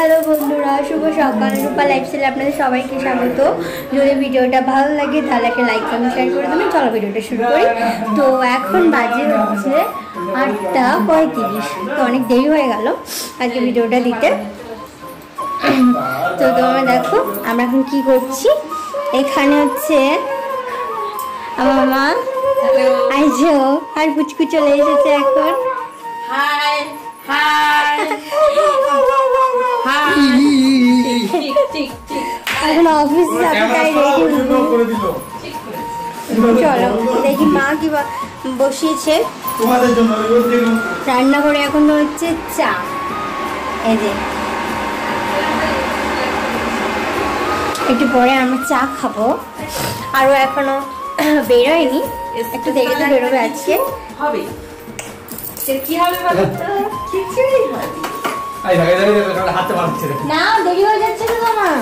Hello বন্ধুরা, শুভ সকাল। রূপা লাইফস্টাইলে আপনাদের সবাইকে স্বাগত। যদি ভিডিওটা ভালো লাগে তাহলে একটা লাইক কমেন্ট শেয়ার করে দেবেন। চলো ভিডিওটা শুরু করি। তো এখন বাজে হচ্ছে 8:35। তো অনেক দেরি হয়ে গেল আজকে ভিডিওটা দিতে। তো তোমরা দেখো আমরা এখন কি করছি। এখানে হচ্ছে আমার মা আইজো আর পুচকু চলে এসেছে এখন। হাই হাই হাই ঠিক ঠিক ঠিক এখন অফিসে যাবে তাই রেডি হবো। চলো দেখি মা কি বসিয়েছে রান্না করে। এখন হচ্ছে চা, এই যে একটু পরে আমরা চা খাবো। আরও এখনো বেরোয়নি, একটু দেরিতে বেরোবে আজকে। হবে কি হবে বলো তো? কিছুই হবে না, দেরি হয়ে যাচ্ছে তো তোমার।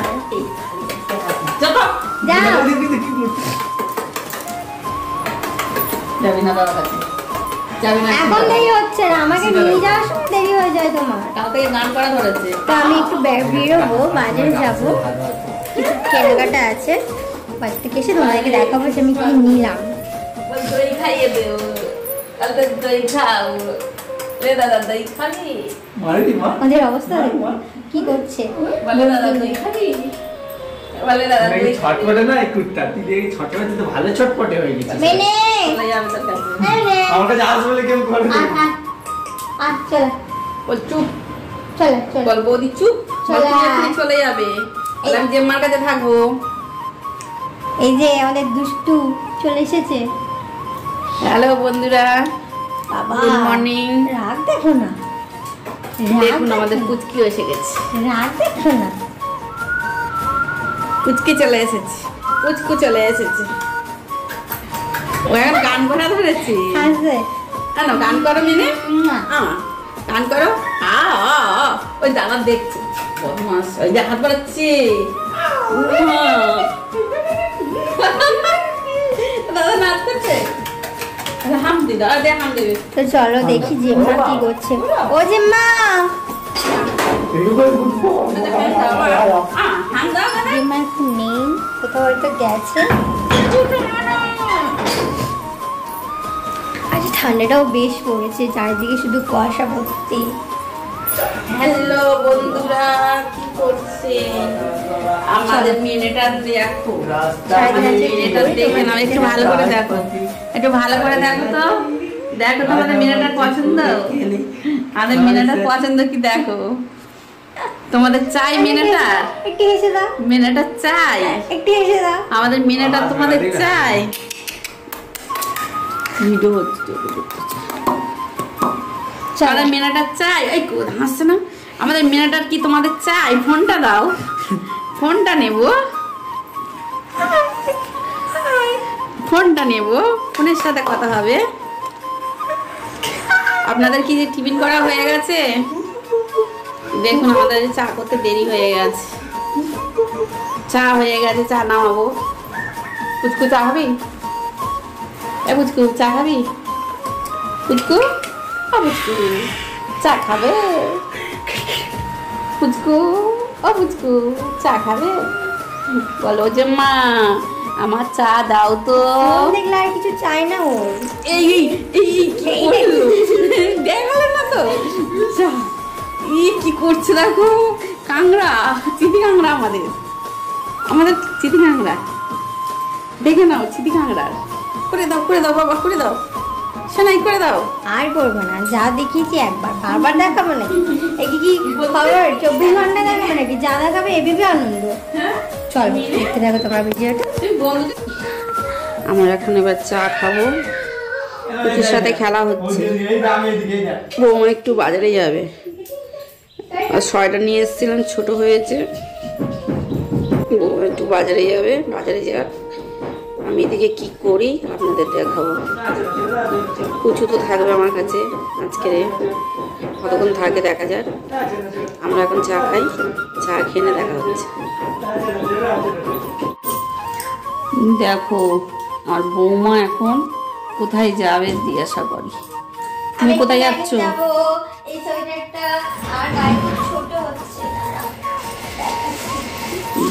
যাও যাবি না দাদা কাছে, যাবি না এখন দেরি হচ্ছে না, আমাকে নিয়ে যাওয়ার সময় দেরি হয়ে যায় তোমার। কালকে গান করা ধরেছে। তো আমি একটু বেরোবো, বাজারে যাবো, কিছু কেনাকাটা আছে। বাড়ি থেকে এসে তোমাদেরকে দেখাবো যে আমি কি নিলাম। দই খাইয়ে দেও, কালকে দই খাও রে দাদা। দই খাবি? ওদের অবস্থা দেখো কি করছে। বলে দাদা দই খাবি, বলে দাদা দই ছটপটে না একটু তুই দেখি ছটপটে তো ভালো ছটপটে হয়ে গেছে। মেনে চলে যাবে তোর কাছে। আরে আমার কাছে আসবে বলে কেউ করে না। চল বল চুপ, চল চল। বল বৌদি চুপ, বল চলে তুমি আয়। এক্ষুনি চলে যাবে। আমি জেম্মার কাছে থাকবো। এই যে আমাদের দুষ্টু চলে এসেছে। হ্যালো বন্ধুরা, বাবা গুড মর্নিং। রাগ দেখো না, দেখুন আমাদের পুচকি এসে গেছে। রাগ দেখো না। পুচকি চলে এসেছে, পুচকু চলে এসেছে। ও এখন গান করা ধরেছি। হাসবে কেন গান করো মিনে? না। গান করো। ওই দাদা দেখছে বদমাস, ওই যে হাত বাড়াচ্ছে। দাদা নাচ করছে। হাম দিদা, দে হাম দিবি। তো চলো দেখি জেম্মা কি করছে। ও জেম্মা, হাম দাও দাদা। জেম্মা এখন নেই, কোথাও হয়তো গেছে। আজ ঠান্ডাটাও বেশ পড়েছে, চারিদিকে শুধু কুয়াশা ভর্তি। হ্যালো বন্ধুরা, কি করছেন? আমাদের মেয়েটা দেখো, মেয়েটা দেখে নাও, একটু ভালো করে দেখো, একটু ভালো করে দেখো তো। দেখো তো আমাদের মেয়েটার পছন্দ, আমাদের মেয়েটার পছন্দ কি দেখো। তোমাদের চাই মেয়েটা, একটু হেসে দাও, মেয়েটা চাই, একটু হেসে দাও। আমাদের মেয়েটা তোমাদের চাই। ভিডিও হচ্ছে, আমাদের মেয়েটা চাই। এই হাসছে না, আমাদের মেয়েটার কি তোমাদের চাই? ফোনটা দাও, ফোনটা নেব, ফোনটা নেব, ফোনের সাথে কথা হবে। আপনাদের কি টিফিন করা হয়ে গেছে? দেখুন আমাদের চা করতে দেরি হয়ে গেছে, চা হয়ে গেছে, চা নামাবো। পুচকু চা খাবি? এ পুচকু চা খাবি? পুচকু, পুচকু চা খাবে? পুচকু, ও পুচকু চা খাবে? বলো যে মা আমার চা দাও তো। দেখলে আর কিছু চাই না ওর। এই এই এই কি করলো? দেখালে না তো কি করছে দেখো। কাংড়া, চিঠি কাংড়া, আমাদের আমাদের চিঠি কাংড়া দেখে নাও। চিঠি কাংড়া করে দাও, করে দাও বাবা, করে দাও, শোনাই করে দাও। আর করবো না, যা দেখিয়েছি একবার, বারবার দেখাবো নাকি? কি খবর 24 ঘন্টা দেখাবো নাকি? যা দেখাবে এবিপি আনন্দ। চল দেখতে দেখো তোমরা ভিডিওটা। আমরা এখন এবার চা খাবো, পুচির সাথে খেলা হচ্ছে। বৌমা একটু বাজারে যাবে, আর সোয়েটার নিয়ে এসেছিলাম, ছোট হয়েছে। বৌমা একটু বাজারে যাবে, বাজারে যাক। আমি এদিকে কি করি আপনাদের দেখাবো। কুচু তো থাকবে আমার কাছে আজকে, কতক্ষণ থাকে দেখা যাক। আমরা এখন চা খাই, চা খেয়ে দেখা হচ্ছে। দেখো আর বৌমা এখন কোথায় যাবে জিজ্ঞাসা করি। তুমি কোথায় যাচ্ছ? এই সোয়েটারটা আমার গায়ে ছোট হচ্ছে।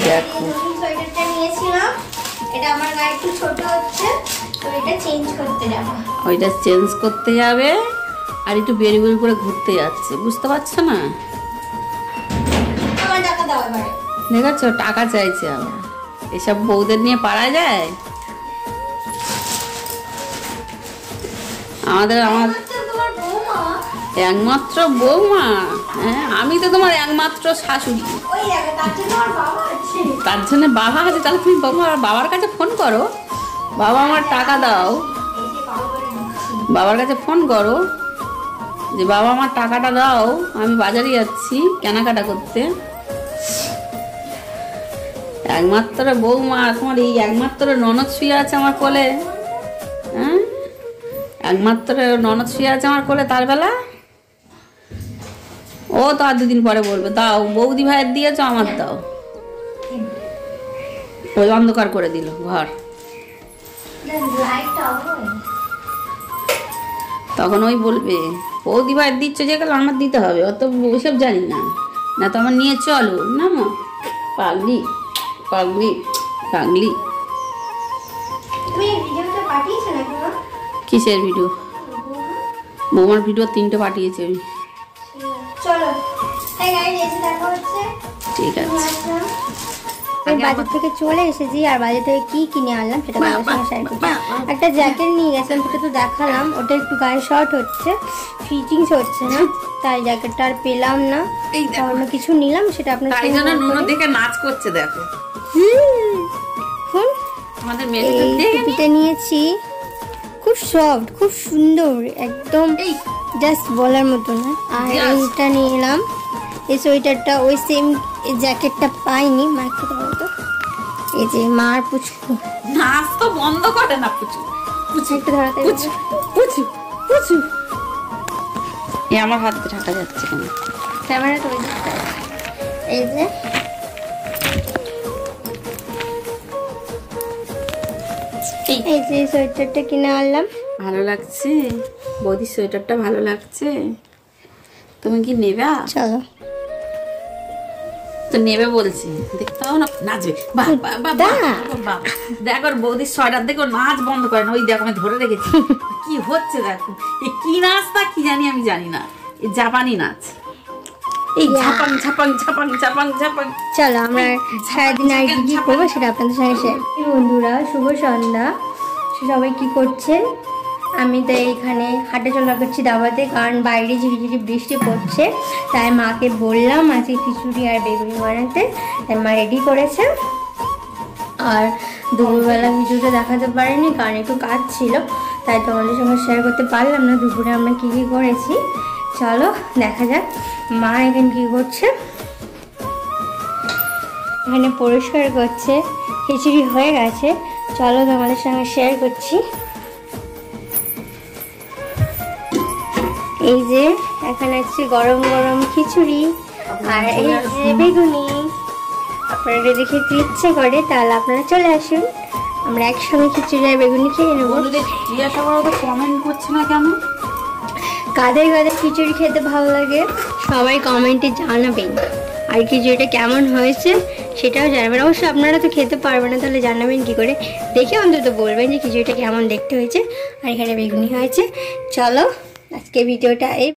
দেখো নতুন সোয়েটারটা নিয়েছিলাম, এটা আমার গায়ে একটু ছোট হচ্ছে, তো এটা চেঞ্জ করতে যাবো। ওইটা চেঞ্জ করতে যাবে আর একটু বেরি বেরি করে ঘুরতে যাচ্ছে, বুঝতে পারছো না? আমার টাকা দাও এবারে। দেখাচ্ছ টাকা চাইছে আবার, এসব বউদের নিয়ে পারা যায়? আমার আচ্ছা, তোমার বৌমা একমাত্র বৌমা, হ্যাঁ আমি তো তোমার একমাত্র শাশুড়ি, ওই দেখো, তার জন্য আমার বাবা আছে। তার জন্য বাবা আছে। তাহলে তুমি বাবার কাছে ফোন করো, বাবা আমার টাকা দাও, এই যে বাবা করে দিচ্ছি। বাবার কাছে ফোন করো যে বাবা আমার টাকাটা দাও, আমি বাজারে যাচ্ছি কেনাকাটা করতে। একমাত্র বৌমা, তোমার এই একমাত্র ননদ শুয়ে আছে আমার কোলে, হ্যাঁ একমাত্র ননদ শুয়ে আছে আমার কোলে, তার বেলা ও তো আর দুদিন পরে বলবে দাও বৌদি ভাইয়ের দিয়েছ আমার দাও। ওই অন্ধকার করে দিল ঘর, লাইটটা অফ হয়ে তখন ওই বলবে বৌদি ভাইয়ের দিচ্ছ যে গেলে আমার দিতে হবে, অত ওইসব জানি না, না তো আমার নিয়ে চলো না মা, পাগলি পাগলি পাগলি। তুমি এই ভিডিওটা পাঠিয়েছো নাকি মা? কিসের ভিডিও? বৌমার ভিডিও 3টে পাঠিয়েছি আমি। চলো, এই গাড়ি এসে দেখা হচ্ছে। ঠিক আছে, আমি বাজার থেকে চলে এসেছি, আর বাজার থেকে কি কিনে আনলাম সেটা তোমাদের সঙ্গে শেয়ার করছি। একটা জ্যাকেট নিয়ে গেছিলাম, সেটা তো দেখালাম, ওটা একটু গায়ে শর্ট হচ্ছে, ফিটিংস হচ্ছে না, তাই জ্যাকেটটা আর পেলাম না। এই দেখো। অন্য কিছু নিলাম, সেটা আপনার তাই জন্য নুনো দেখে নাচ করছে দেখো। আমাদের এই মেয়েদের দেখে টুপিটা নিয়েছি, খুব সফট, খুব সুন্দর, একদম এই জাস্ট বলার মতো না। আর Just. এইটা নিয়ে এলাম, এই সোয়েটারটা ওই সেম জ্যাকেটটা পাইনি, মা একটু দাও তো। এই যে মার পুচকু, নাচ তো বন্ধ করে না, পুচু পুচু একটু ধরাতে পুচু পুচু পুচু। এ আমার হাত ঢাকা যাচ্ছে কেন? ক্যামেরা তো ওই দিকটা আছে। এই যে এই যে সোয়েটারটা কিনে আনলাম। ভালো লাগছে বৌদির সোয়েটারটা, ভালো লাগছে। তুমি কি নেবা? চলো, তো নেবে বলছি, দেখতে হবে না নাচবে। বাহ বাহ বাহ বাহ বাহ। দেখো ওর বৌদির সোয়েটার দেখো, নাচ বন্ধ করে না। ওই দেখো আমি ধরে রেখেছি, কি হচ্ছে দেখো। এই কি নাচ তা কি জানি, আমি জানি না, এই জাপানি নাচ। এই ঝাপাং ঝাপাং ঝাপাং ঝাপাং ঝাপাং। চলো আমরা সারাদিন আর কি কি করবো সেটা আপনাদের সঙ্গে শেয়ার। বন্ধুরা শুভ সন্ধ্যা, সবাই কি করছেন? আমি তো এইখানে হাঁটা চলা করছি দাওয়াতে, কারণ বাইরে ঝিরিঝিরি বৃষ্টি পড়ছে, তাই মাকে বললাম আজকে খিচুড়ি আর বেগুনি বানাতে, তাই মা রেডি করেছে। আর দুপুরবেলা ভিডিওটা দেখাতে পারিনি কারণ একটু কাজ ছিল, তাই তোমাদের সঙ্গে শেয়ার করতে পারলাম না দুপুরে আমরা কী কী করেছি। চলো দেখা যাক মা এখানে কী করছে। এখানে পরিষ্কার করছে, খিচুড়ি হয়ে গেছে, চলো তোমাদের সঙ্গে শেয়ার করছি। এই যে এখানে আছে গরম গরম খিচুড়ি, আর এই যে বেগুনি। আপনারা যদি খেতে ইচ্ছে করে তাহলে আপনারা চলে আসুন, আমরা একসঙ্গে খিচুড়ি আর বেগুনি খেয়ে নেবো। বন্ধুদের জিজ্ঞাসা করা তো কমেন্ট করছে না কেন? কাদের কাদের খিচুড়ি খেতে ভালো লাগে সবাই কমেন্টে জানাবেন, আর খিচুড়িটা কেমন হয়েছে সেটাও জানাবেন। অবশ্যই আপনারা তো খেতে পারবেন না, তাহলে জানাবেন কি করে, দেখে অন্তত বলবেন যে খিচুড়িটা কেমন দেখতে হয়েছে। আর এখানে বেগুনি হয়েছে। চলো আজকে ভিডিওটা এই